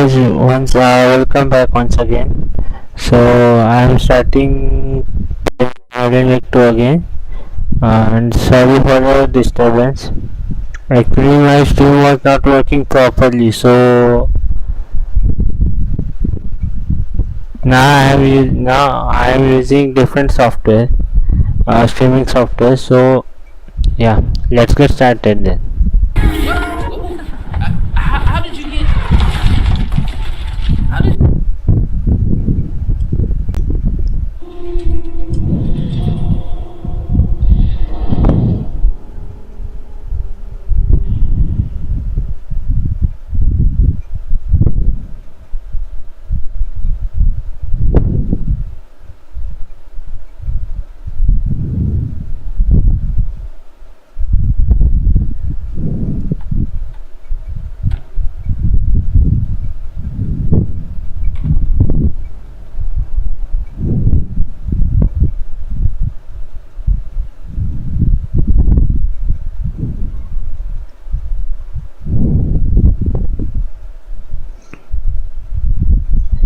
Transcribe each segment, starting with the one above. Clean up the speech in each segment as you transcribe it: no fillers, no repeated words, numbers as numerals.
guys, welcome back once again. So I am starting Alien Week 2 again, and sorry for the disturbance. Actually, my stream was not working properly, so now I am using different software, streaming software. So yeah, let's get started then. How did you get? How did?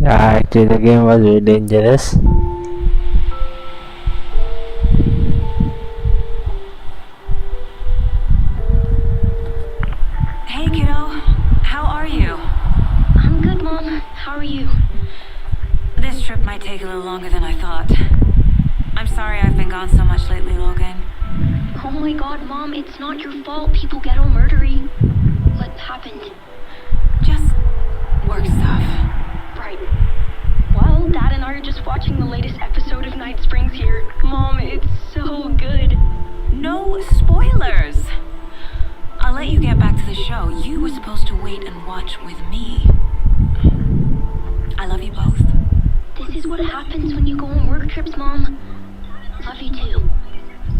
Yeah, actually the game was very dangerous. Hey kiddo, how are you? I'm good, Mom. How are you? This trip might take a little longer than I thought. I'm sorry I've been gone so much lately, Logan. Oh my god, Mom, it's not your fault people get all murdery. What happened? Just work stuff. Right. Well, Dad and I are just watching the latest episode of Night Springs here. Mom, it's so good. No spoilers! I'll let you get back to the show. You were supposed to wait and watch with me. I love you both. This is what happens when you go on work trips, Mom. Love you too.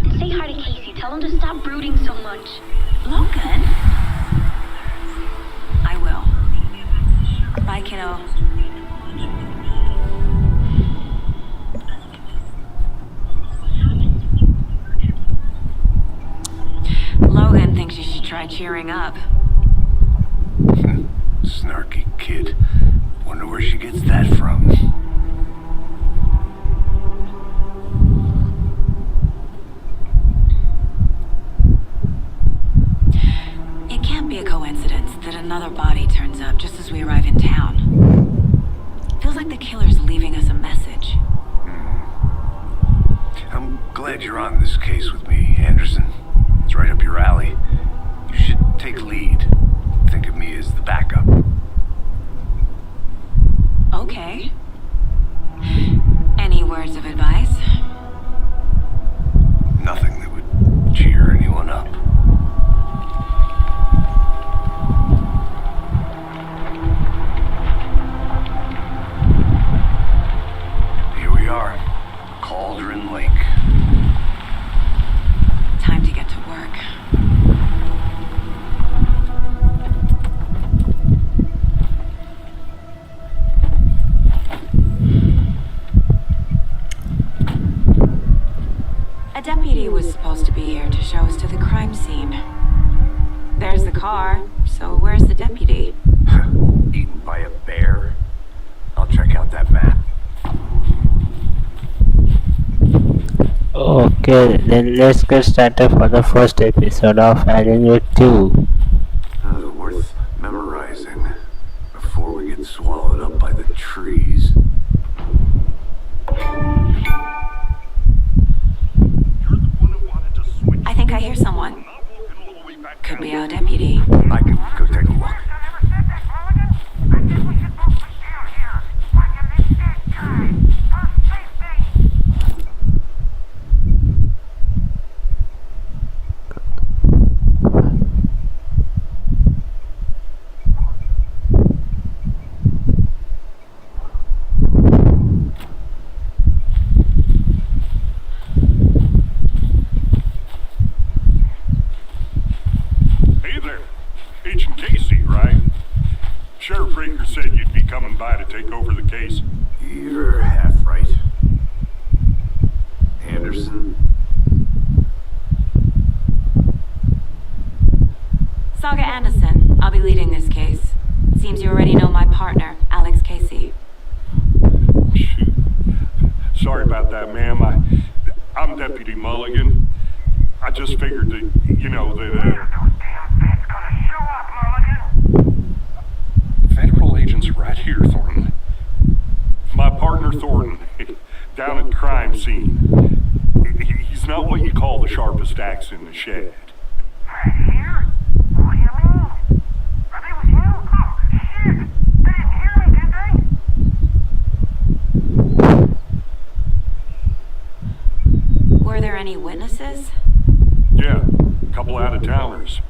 And say hi to Casey. Tell him to stop brooding so much. Logan? I will. Bye, kiddo. Logan thinks you should try cheering up. Snarky kid. Wonder where she gets that from. It can't be a coincidence that another body turns up just as we arrive in town. Feels like the killer's leaving us a message. I'm glad you're on this case with me, Anderson. It's right up your alley. You should take lead. Think of me as the backup. Okay. Any words of advice? Nothing that would cheer anyone up. Here we are. Cauldron Lake. Time to get to work. A deputy was supposed to be here to show us to the crime scene. There's the car, so where's the deputy? Eaten by a bear? I'll check out that map. Okay, then let's get started for the first episode of Alien Week 2. Worth memorizing before we get swallowed up by the trees. I think I hear someone. Could be our deputy. I can go take a look. Hey there, Agent Casey, right? Sheriff Raker said you'd be coming by to take over the case. You're half right. Anderson. Saga Anderson. I'll be leading this case. Seems you already know my partner. Mulligan. I just figured that, you know, that, Federal agents right here, Thornton. My partner, Thornton, down at the crime scene. He's not what you call the sharpest axe in the shed. Right here? What do you mean? Are they with you? Oh, shit! They didn't hear me, did they? Were there any witnesses? Yeah, a couple out-of-towners.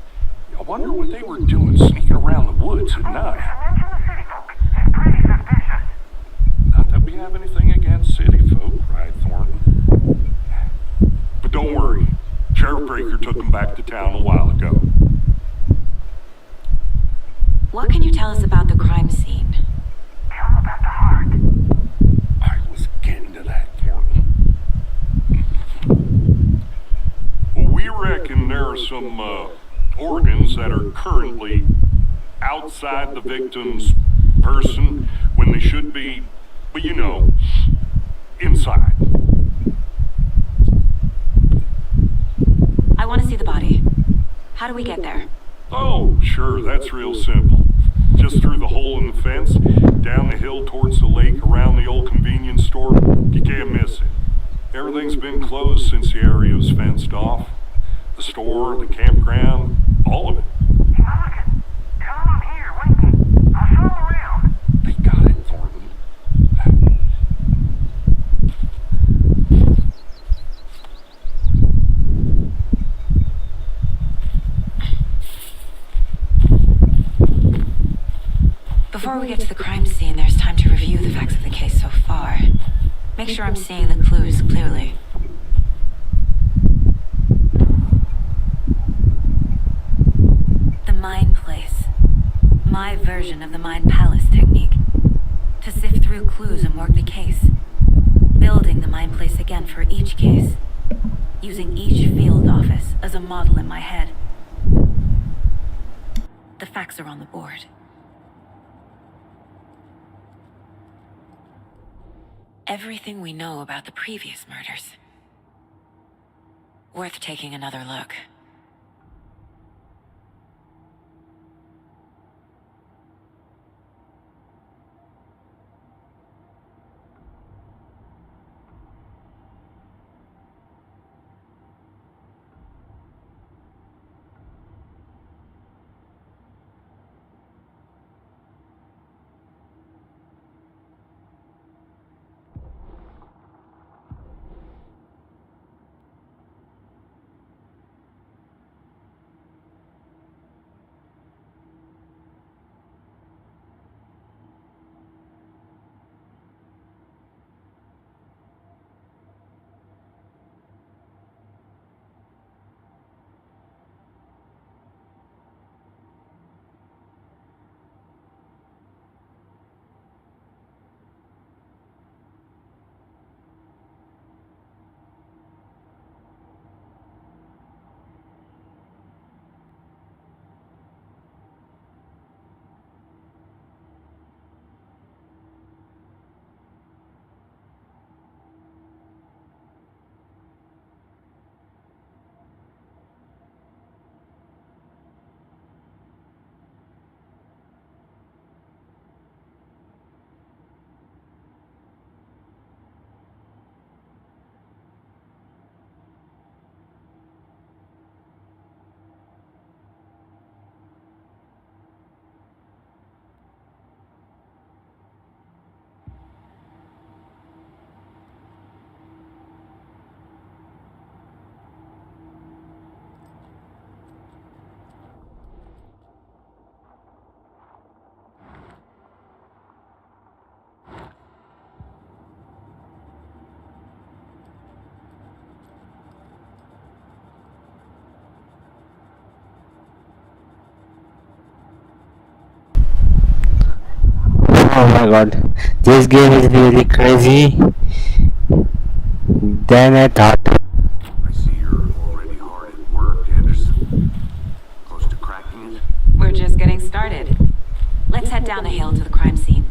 I wonder what they were doing sneaking around the woods at night. Mention the city folk. It's pretty suspicious. Not that we have anything against city folk, right, Thornton? But don't worry. Sheriff Breaker took them back to town a while ago. What can you tell us about the crime scene? Tell them about the heart. I was getting to that, Thornton. Well, we reckon there are some, organs that are currently outside the victim's person when they should be, well, you know, inside. I want to see the body. How do we get there? Oh, sure, that's real simple. Just through the hole in the fence, down the hill towards the lake, around the old convenience store. You can't miss it. Everything's been closed since the area was fenced off. The store, the campground, all of it. Mulligan, tell them I'm here, waiting. I'll show them around. They got it, Thornton. Before we get to the crime scene, there's time to review the facts of the case so far. Make sure I'm seeing the clues clearly. The Mind Place. My version of the Mind Palace technique. To sift through clues and work the case. Building the Mind Place again for each case. Using each field office as a model in my head. The facts are on the board. Everything we know about the previous murders. Worth taking another look. Oh my god, this game is really crazy than I thought. I see you're already hard at work, Anderson. Close to cracking it. We're just getting started. Let's head down the hill to the crime scene.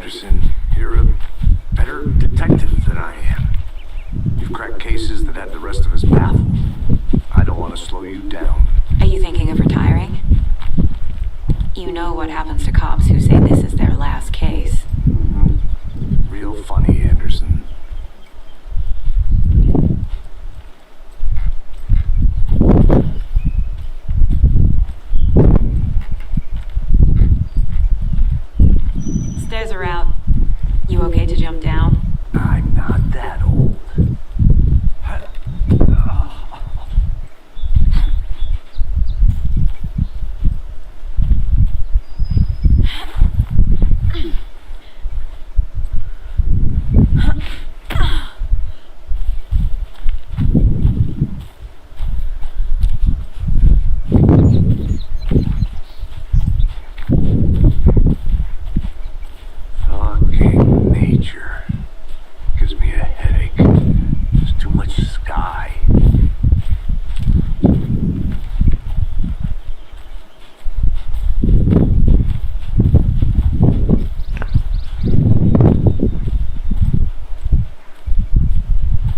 Anderson. You're a better detective than I am. You've cracked cases that had the rest of us baffled. I don't want to slow you down. Are you thinking of retiring? You know what happens to cops who say this is their last case. Real funny, Anderson. Stairs are out. You okay to jump down? I'm not that old. Fucking nature. Gives me a headache. There's too much sky.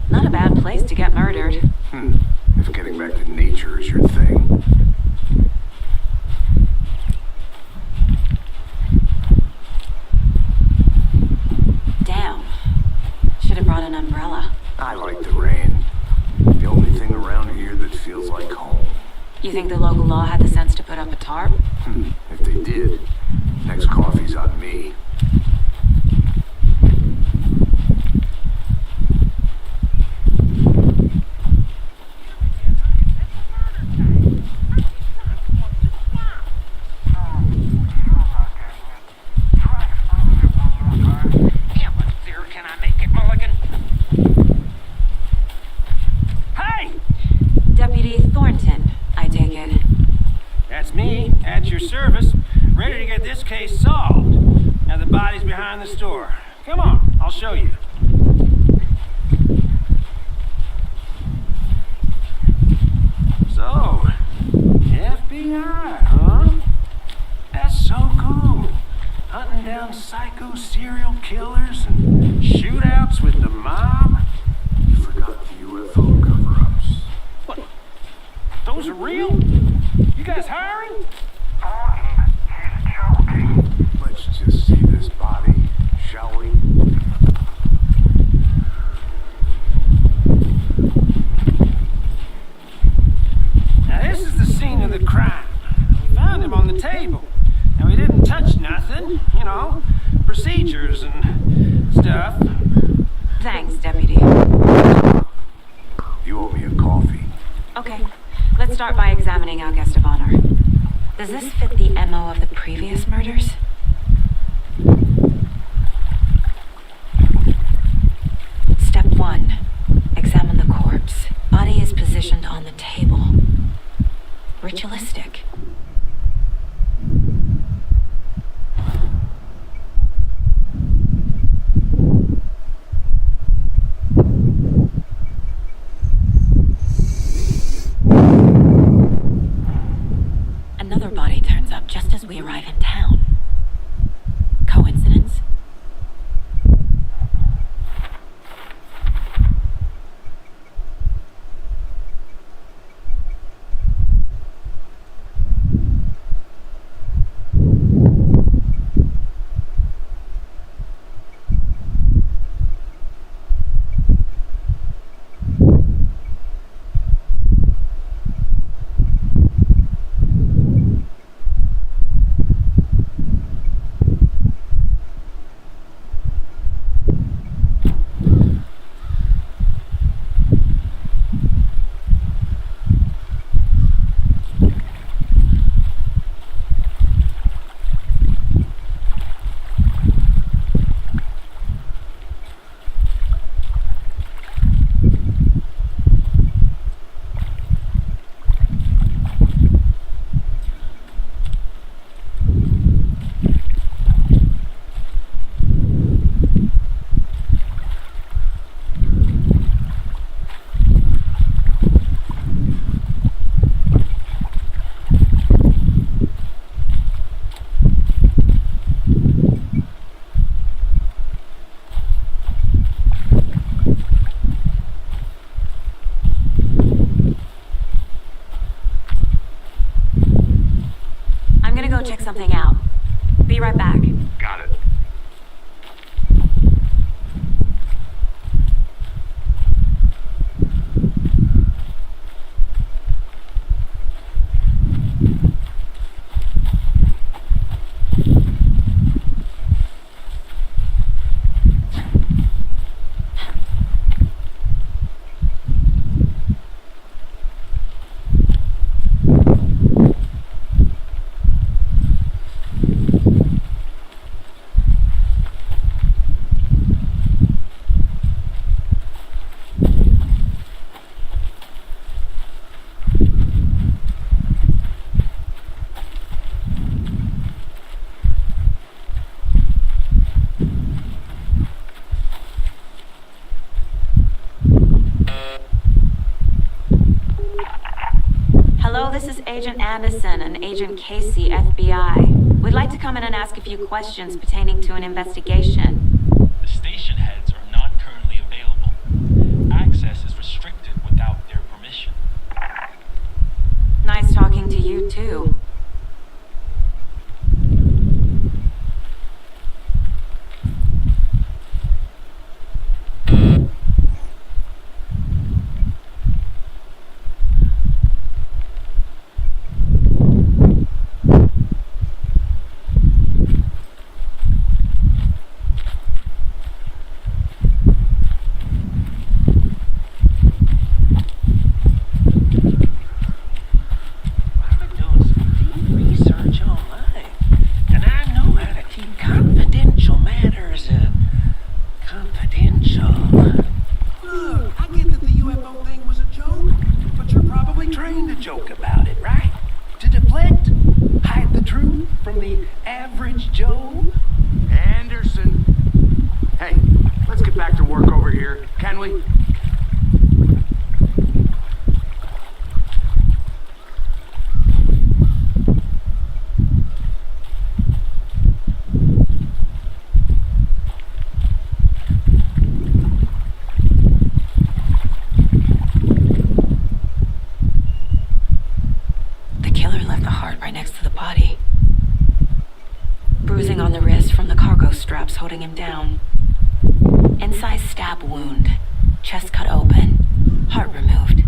Not a bad place to get murdered. If getting back to nature is your thing. Damn. Should have brought an umbrella. I like the rain. The only thing around here that feels like home. You think the local law had the sense to put up a tarp? If they did, next coffee's on me. Yeah, but there, can I make it, Mulligan? Hey! Deputy Thornton, I take it. That's me, at your service, ready to get this case solved. Now the body's behind the store. Come on, I'll show you. So, FBI, huh? That's so cool. Hunting down psycho serial killers and shootouts with the mob. You forgot the UFO cover-ups. What? Those are real? You guys hiring? He's joking. Let's just see this body, shall we? Now this is the scene of the crime. We found him on the table. Now he didn't touch nothing, you know, procedures and stuff. Thanks, Deputy. You owe me a coffee. Okay, let's start by examining our guest of honor. Does this fit the MO of the previous murders? Step 1. Examine the corpse. Body is positioned on the table. Ritualistic. Another body turns up just as we arrive in town. check something out. Be right back. Got it. Hello, this is Agent Anderson and Agent Casey, FBI. We'd like to come in and ask a few questions pertaining to an investigation. The station heads are not currently available. Access is restricted without their permission. Nice talking to you, too. Joke about it, right? To deflect, hide the truth from the average Joe. Anderson. Hey, let's get back to work over here, can we? Straps holding him down. Incised stab wound. Chest cut open. Heart removed.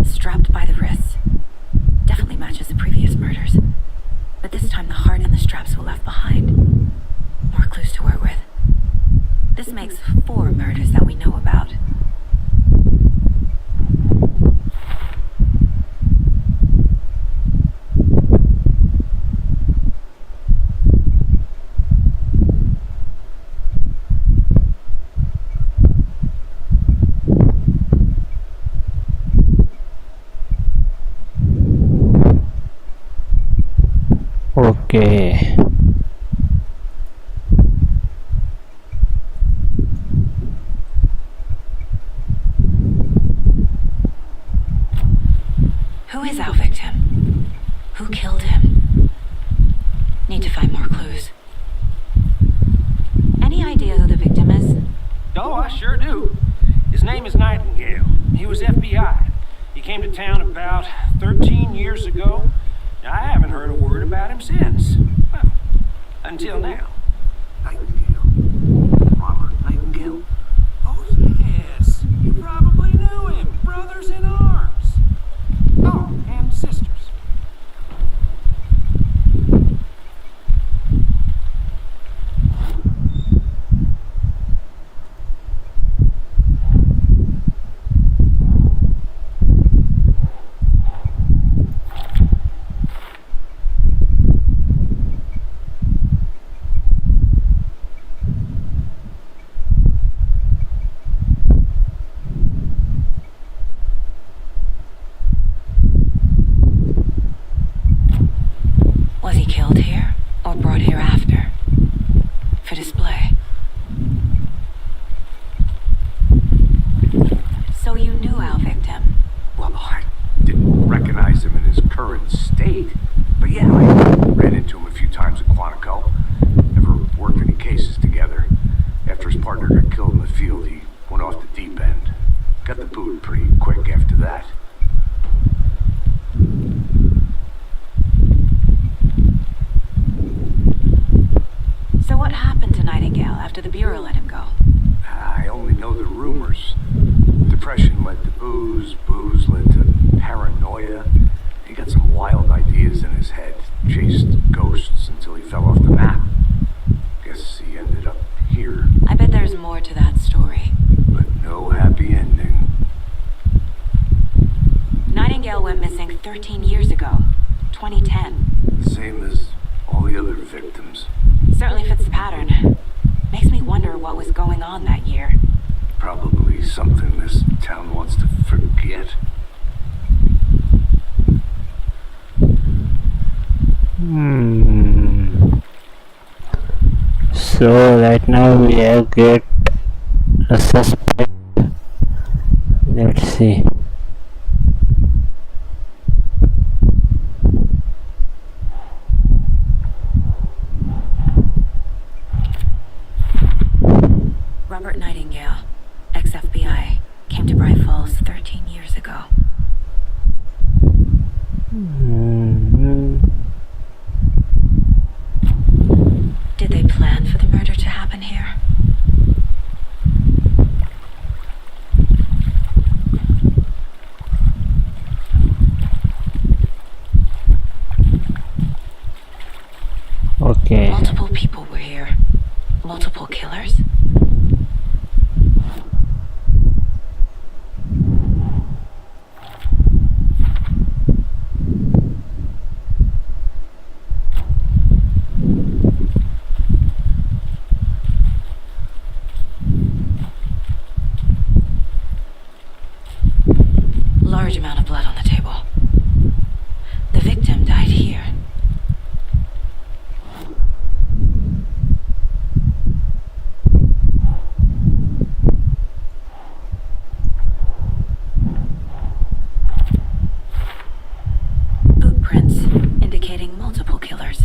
Strapped by the wrists. Definitely matches the previous murders. But this time the heart and the straps were left behind. More clues to work with. This makes 4 murders that we know about. Okay. Who is our victim? Who killed him? Need to find more clues. Any idea who the victim is? Oh, I sure do. His name is Nightingale. He was FBI. He came to town about 13 years ago. I haven't heard a word about him since. Well, until now. Nightingale. Robert Nightingale? Oh, yes. You probably knew him. Brothers in arms. Oh, and sisters. current state. But yeah, I ran into him a few times at Quantico. Never worked any cases together. After his partner got killed in the field, he went off the deep end. Got the boot pretty quick after that. So what happened to Nightingale after the Bureau let him go? I only know the rumors. Depression led to booze, booze led to paranoia. He got some wild ideas in his head, chased ghosts until he fell off the map. Guess he ended up here, I bet there's more to that story. but no happy ending. Nightingale went missing 13 years ago, 2010. Same as all the other victims. Certainly fits the pattern. Makes me wonder what was going on that year. Probably something this town wants to forget. So right now we have get a suspect. Let's see. Robert Nightingale, ex-FBI, came to Bright Falls 13 years ago. Did they plan for the murder to happen here? Okay. Multiple people were here. Multiple killers? Large amount of blood on the table. The victim died here. Boot prints indicating multiple killers.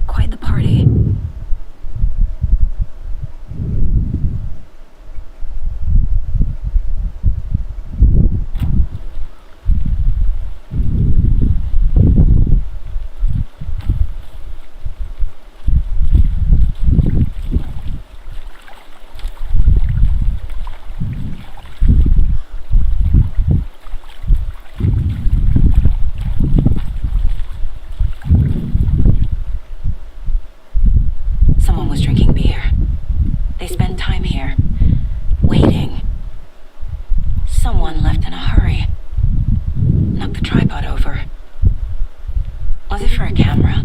Quite the party. Someone was drinking beer. They spent time here, waiting. Someone left in a hurry. Knocked the tripod over. Was it for a camera?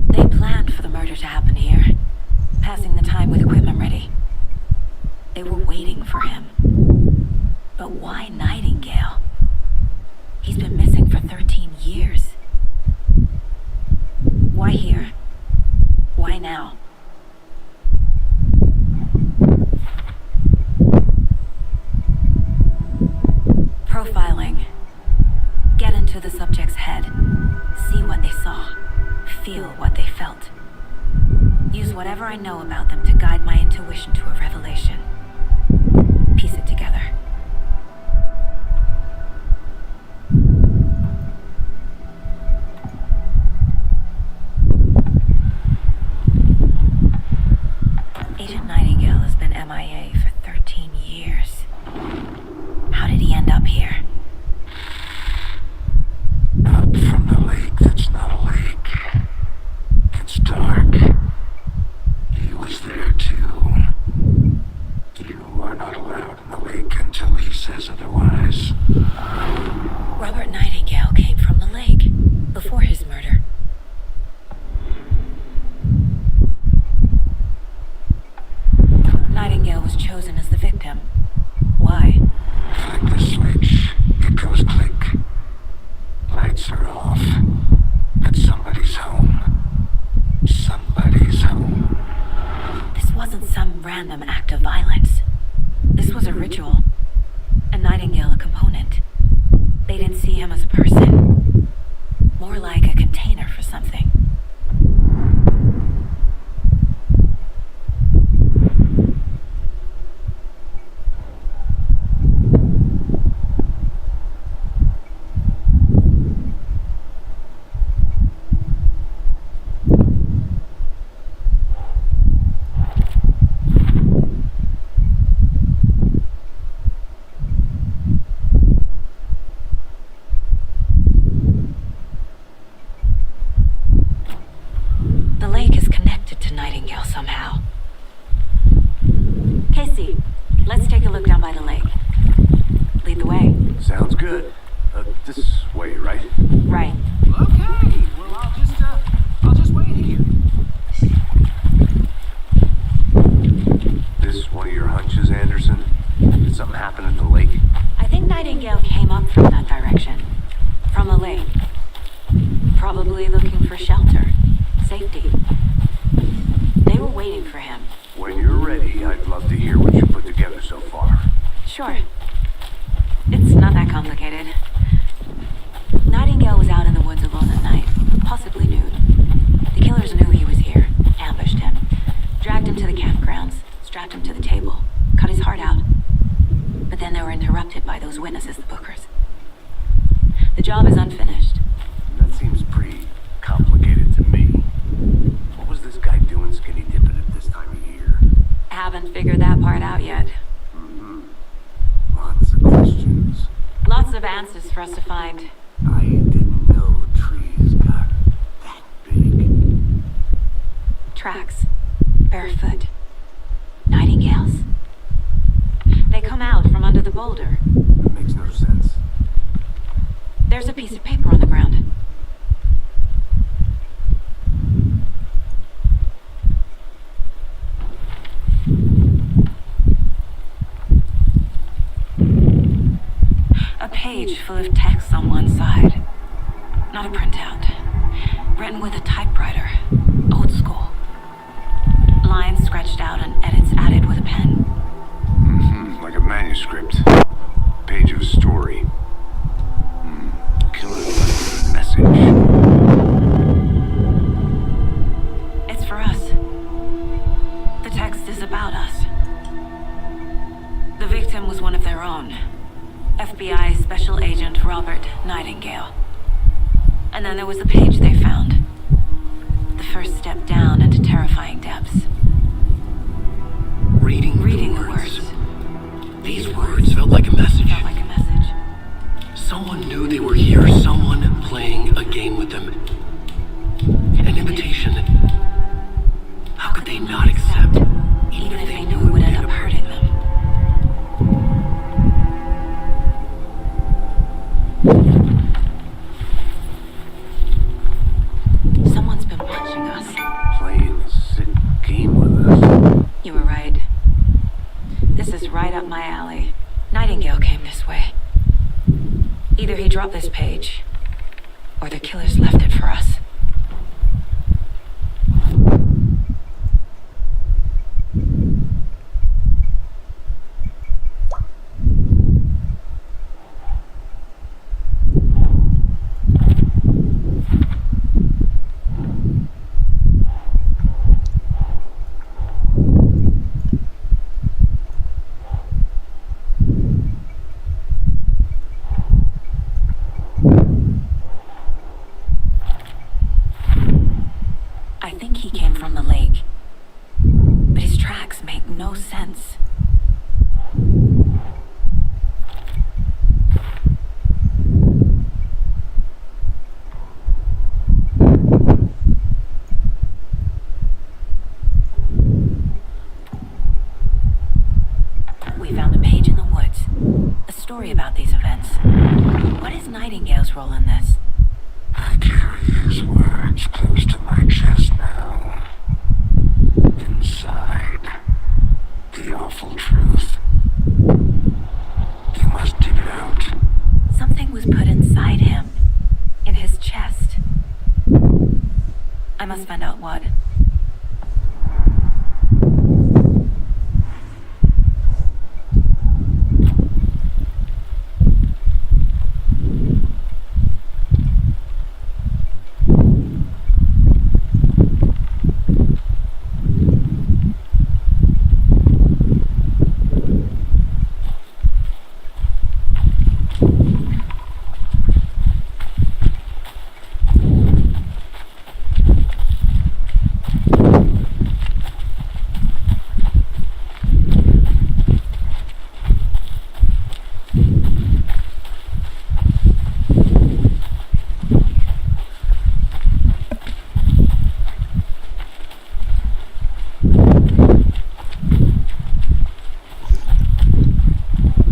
They planned for the murder to happen here, passing the time with equipment ready. They were waiting for him. But why Nightingale? He's been missing for 13 years. Why here? Why now? Profiling. Get into the subject's head. See what they saw. Feel what they felt. Use whatever I know about them to guide my intuition to a revelation. Piece it together. Agent Nightingale has been MIA for 13 years. How did he end up here? Up from the lake that's not a lake. It's dark. He was there too. lights are off. But somebody's home. Somebody's home. This wasn't some random act of violence. This was a ritual. A Nightingale a component. They didn't see him as a person. More like a container for something. The lake is connected to Nightingale somehow. Casey, let's take a look down by the lake. Lead the way. Sounds good. This way, right? Right. Okay, well, I'll just wait here. This one of your hunches, Anderson? Did something happen at the lake? I think Nightingale came up from that direction. From the lake. Probably looking for shelter. Safety. They were waiting for him. When you're ready, I'd love to hear what you put together so far. Sure. It's not that complicated. Nightingale was out in the woods alone at night, possibly nude. The killers knew he was here, ambushed him, dragged him to the campgrounds, strapped him to the table, cut his heart out. But then they were interrupted by those witnesses, the Bookers. The job is unfinished. That seems pretty complicated to me. What was this guy doing skinny dipping at this time of year? Haven't figured that part out yet. Lots of questions. Lots of answers for us to find. I didn't know trees got that big. Tracks. Barefoot. Nightingales. They come out from under the boulder. That makes no sense. There's a piece of paper on the ground. A page full of text on one side. Not a printout. Written with a typewriter. Old school. Lines scratched out and edits added with a pen. Like a manuscript. Page of a story. Killer left a message. It's for us. The text is about us. The victim was one of their own. FBI Special Agent Robert Nightingale. And then there was the page they found. The first step down into terrifying depths. Reading the words. These words felt like a message. Felt like a message. Someone knew they were here. Someone playing a game with them. An invitation. How could they not accept? Even if they knew it would end up hurting them. Someone's been watching us. Playing a sick game with us. You were right. This is right up my alley. Nightingale came this way. Either he dropped this page, or the killers left it for us. I think he came from the lake, but his tracks make no sense. We found a page in the woods, a story about these events. What is Nightingale's role in this? I carry his words close to my chest now. Inside, the awful truth. You must dig it out. Something was put inside him. must find out what.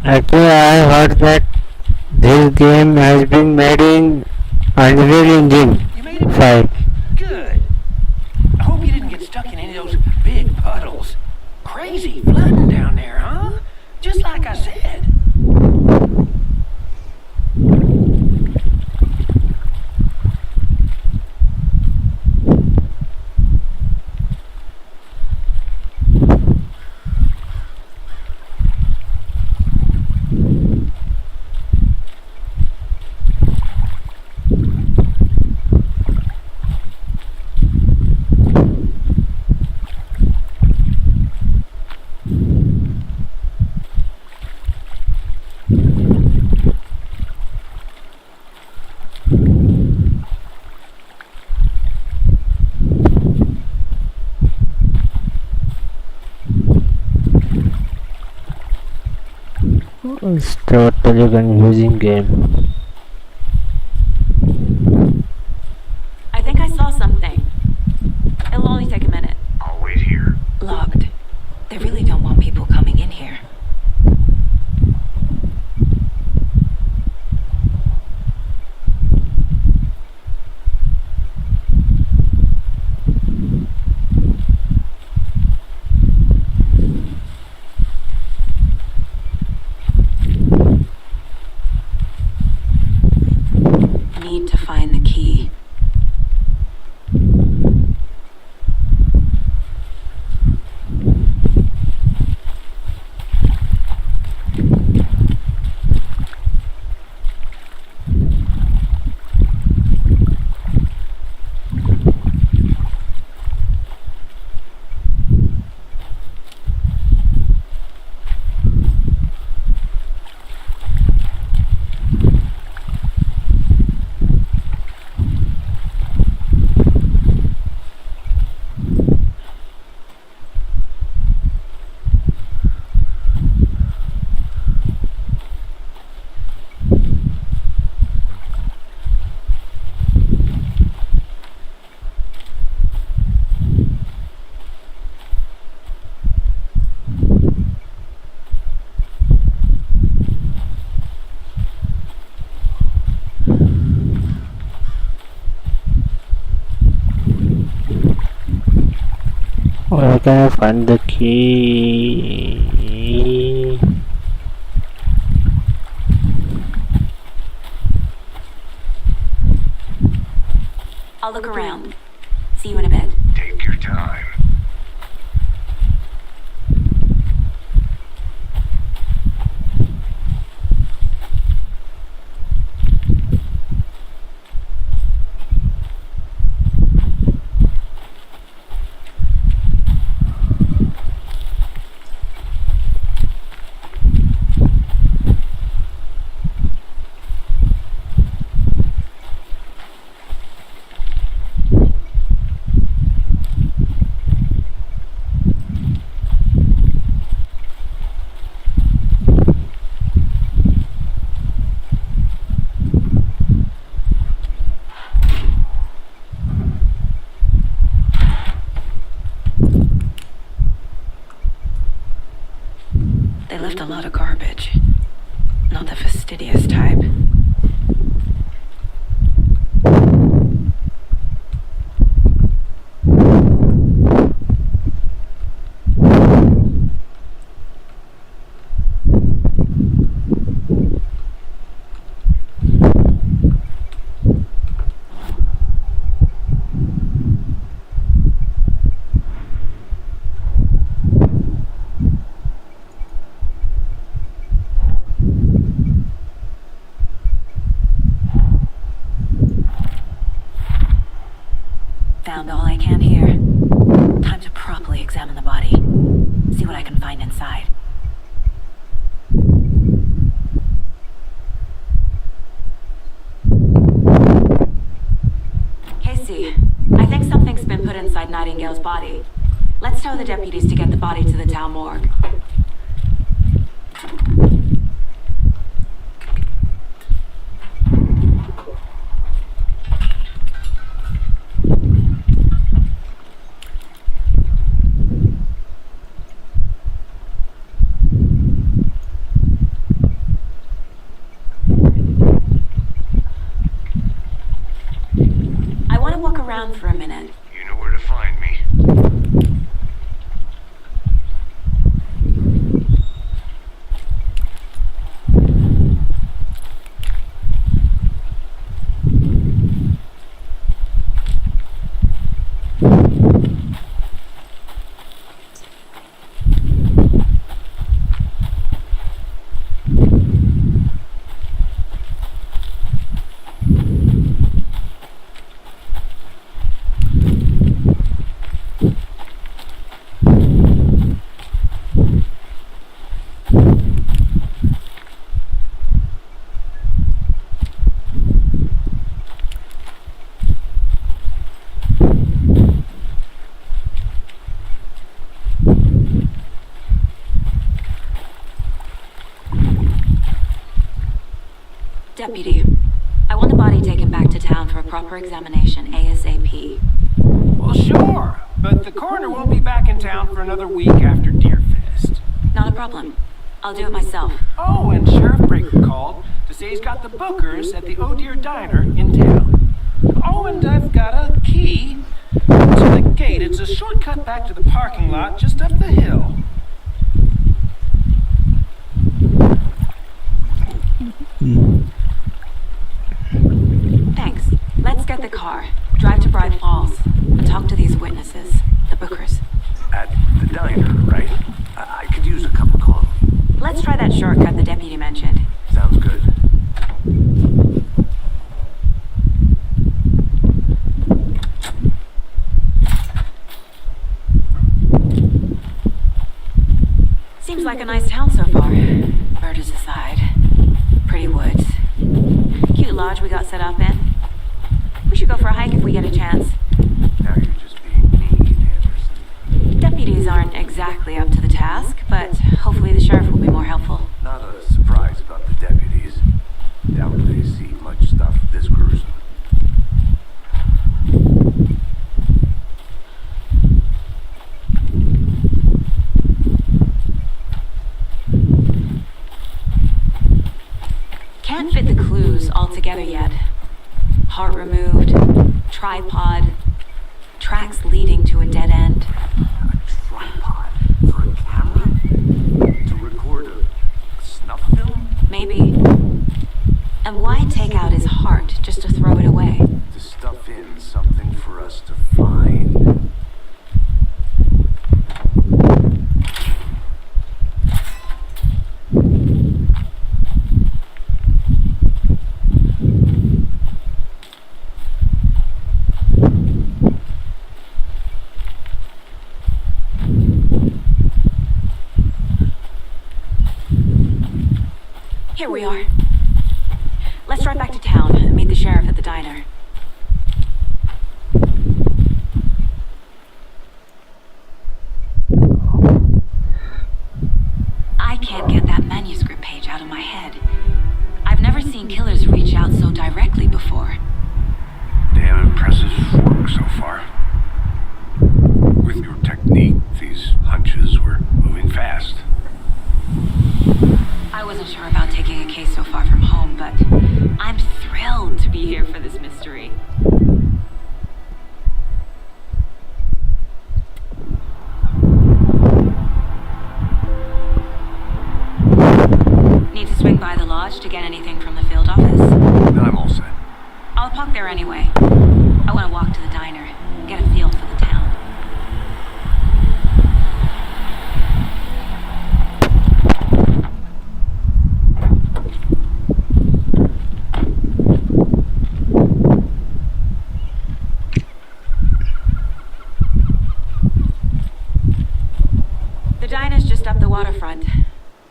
Actually, I heard that this game has been made in Unreal Engine You made it 5. good. I hope you didn't get stuck in any of those big puddles. Crazy flooding down there, huh? Just like I said. It's totally confusing game. I think I saw something. It'll only take a minute. I'll wait here. Locked. They really don't want people coming in here. Need to find the key. Where can I find the key? I'll look around. See you in a bit. Take your time. They left a lot of garbage. Not the fastidious type. Found all I can here. Time to properly examine the body. See what I can find inside. Casey, I think something's been put inside Nightingale's body. Let's tell the deputies to get the body to the town morgue. I want to walk around for a minute. You know where to find me. Deputy, I want the body taken back to town for a proper examination ASAP. Well, sure, but the coroner won't be back in town for another week after Deerfest. Not a problem. I'll do it myself. Oh, and Sheriff Breaker called to say he's got the bookers at the Oh Dear Diner in town. Oh, and I've got a key to the gate. It's a shortcut back to the parking lot just up the hill. Thanks. Let's get the car, drive to Bright Falls, and talk to these witnesses, the bookers. At the diner, right? I could use a cup of coffee. Let's try that shortcut the deputy mentioned. Sounds good. Seems like a nice town so far. Murders aside. Pretty woods. Cute lodge we got set up in. We should go for a hike if we get a chance. Now you're just being mean, Anderson. Deputies aren't exactly up to the task, but hopefully the sheriff will be more helpful. Not a surprise about the deputies. Doubt they see much stuff this gruesome. Can't fit the clues all together yet. Heart removed, tripod, tracks leading to a dead end. A tripod for a camera? To record a snuff film? Maybe. And why take out his heart just to throw it away? To stuff in something for us to find. Here we are. Let's drive back to town and meet the sheriff at the diner. I can't get that manuscript page out of my head. I've never seen killers reach out so directly before. Damn impressive work so far. With your technique, these hunches were moving fast. I wasn't sure about taking a case so far from home, but I'm thrilled to be here for this mystery. Need to swing by the lodge to get anything from the field office? No, I'm all set. I'll park there anyway. I want to walk to the diner, get a feel for the town. the waterfront.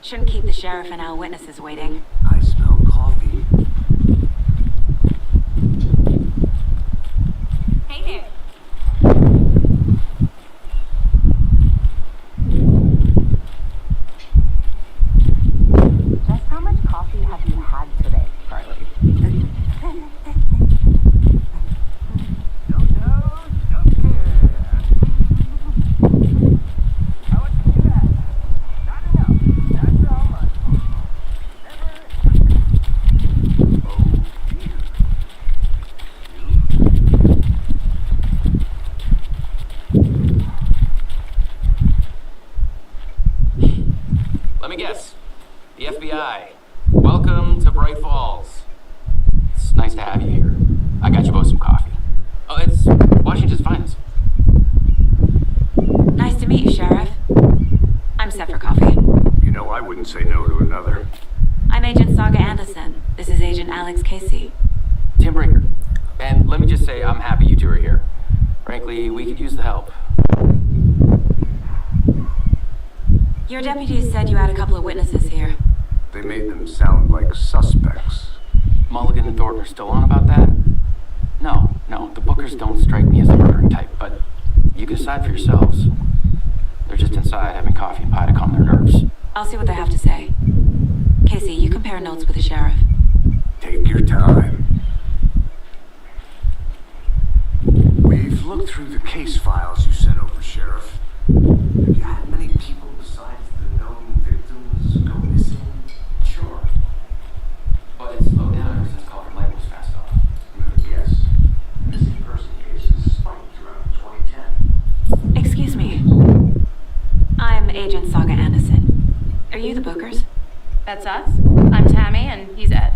Shouldn't keep the sheriff and our witnesses waiting. I smell coffee. Hey there. Just how much coffee have you had today, Carly? Let me guess. The FBI. Welcome to Bright Falls. It's nice to have you here. I got you both some coffee. Oh, it's Washington's finest. Nice to meet you, Sheriff. I'm set for coffee. You know, I wouldn't say no to another. I'm Agent Saga Anderson. This is Agent Alex Casey. Tim Brinker. And let me just say, I'm happy you two are here. Frankly, we could use the help. Your deputies said you had a couple of witnesses here. They made them sound like suspects. Mulligan and Thornton are still on about that? No, the Bookers don't strike me as the murdering type, but you can decide for yourselves. They're just inside having coffee and pie to calm their nerves. I'll see what they have to say. Casey, you compare notes with the sheriff. Take your time. We've looked through the case files you sent over, Sheriff. Have you had many people besides the known victims go missing? Sure. But it's slowed down ever since Culver Lake was passed off. Yes. Missing person cases spiked around 2010. Excuse me. I'm Agent Saga Anderson. Are you the Bookers? That's us. I'm Tammy, and he's Ed.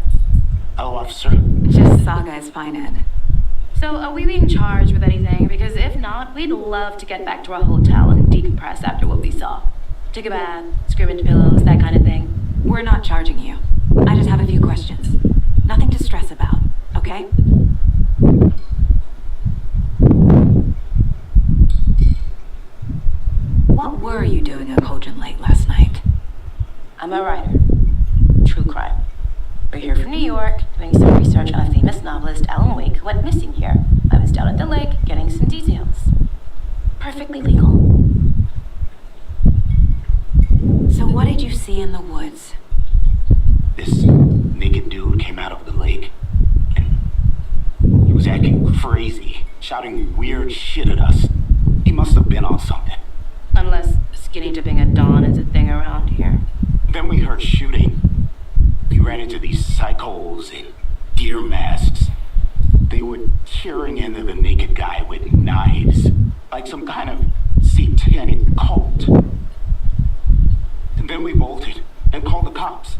Hello, officer. Just Saga is fine, Ed. So, are we being charged with anything? Because if not, we'd love to get back to our hotel and decompress after what we saw. Take a bath, scream into pillows, that kind of thing. We're not charging you. I just have a few questions. Nothing to stress about, okay? What were you doing at Cogent Lake last night? I'm a writer. True crime. We're here from New York, doing some research on a famous novelist, Alan Wake, who went missing here. I was down at the lake, getting some details. Perfectly legal. So what did you see in the woods? This naked dude came out of the lake, and he was acting crazy, shouting weird shit at us. He must have been on something. Unless skinny dipping at dawn is a thing around here. Then we heard shooting. We ran into these psychos in deer masks. They were tearing into the naked guy with knives, like some kind of satanic cult. And then we bolted and called the cops.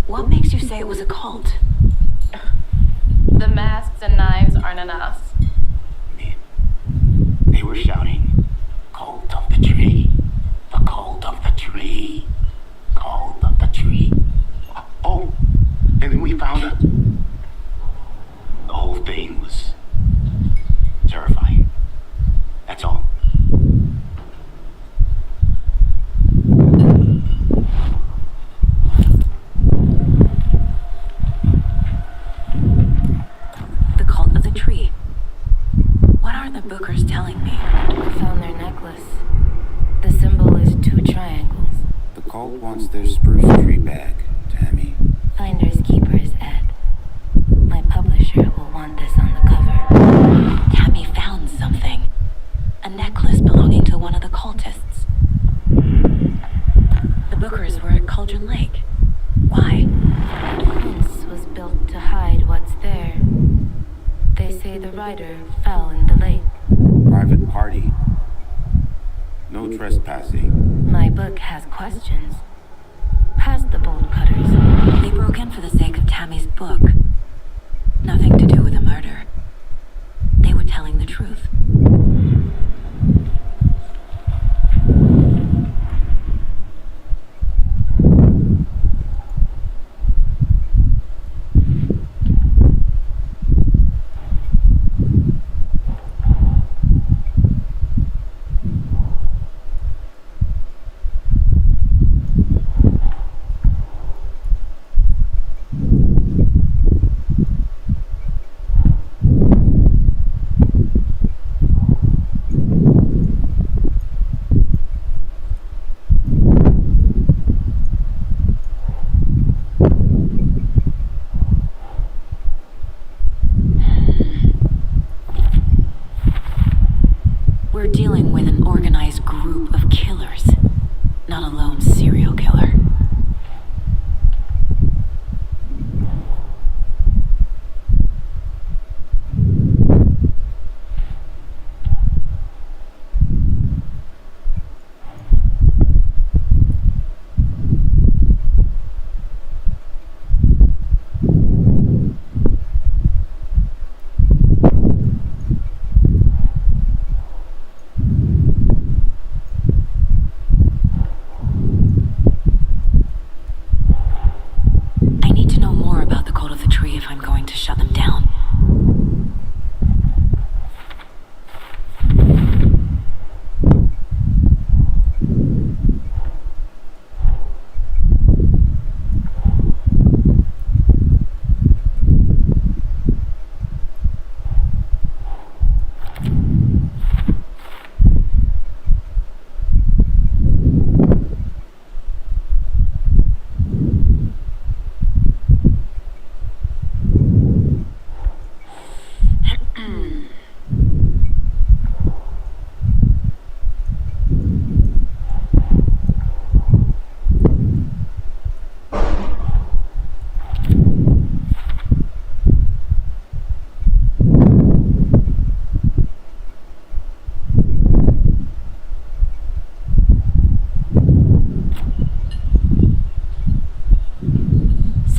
What makes you say it was a cult? The masks and knives aren't enough. They were shouting, "Cult of the tree, the cult of the tree, cult of the tree." Oh, and then we found out the whole thing was terrifying. That's all. The cult of the tree. What are the Bookers telling me? I found their necklace. The symbol is 2 triangles. The cult wants their spruce tree back, Tammy. Finders keepers, Ed. My publisher will want this on the cover. Tammy found something. A necklace belonging to one of the cultists. The Bookers were at Cauldron Lake. Why? The fence was built to hide what's there. They say the rider fell in the lake. Private party. No trespassing. My book has questions. Past the bolt cutters. They broke in for the sake of Tammy's book. Nothing to do with a murder. They were telling the truth.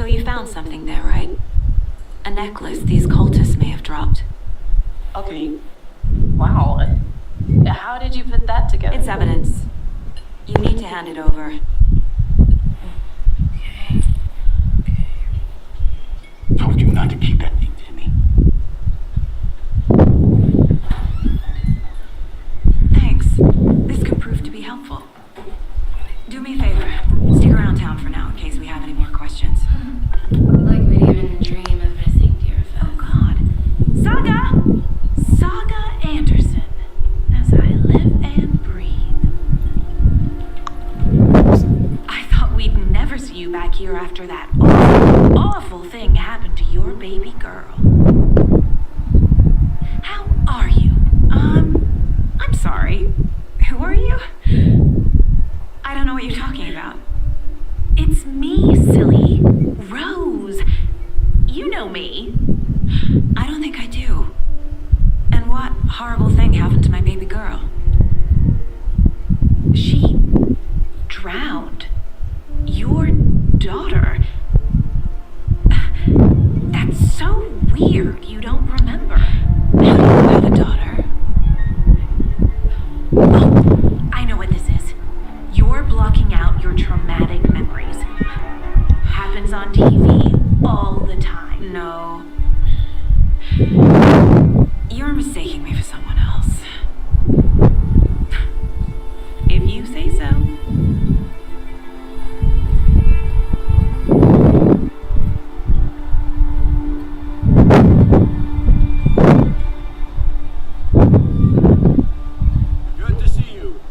So you found something there, right? A necklace these cultists may have dropped. Okay. Wow. How did you put that together? It's evidence. You need to hand it over. Told you not to keep that thing to me. Thanks. This could prove to be helpful. Do me a favor. Stick around town for now in case we have any more questions. Like we'd even dream of missing dear Oh God. Saga Anderson. As I live and breathe. I thought we'd never see you back here after that awful thing happened to your baby girl. How are you? I'm sorry. Who are you? I don't know what you're talking about. It's me, silly. Rose. You know me. I don't think I do. And what horrible thing happened to my baby girl? She drowned. Your daughter. That's so weird you don't remember. How do you have a daughter? Oh, I know what this is. You're blocking out your traumatic memories. Happens on TV all the time. No. You're mistaking me for someone else. If you say so. Good to see you.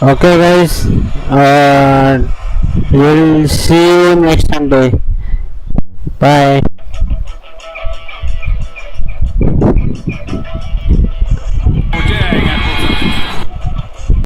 Okay guys, we'll see you next Sunday. Bye.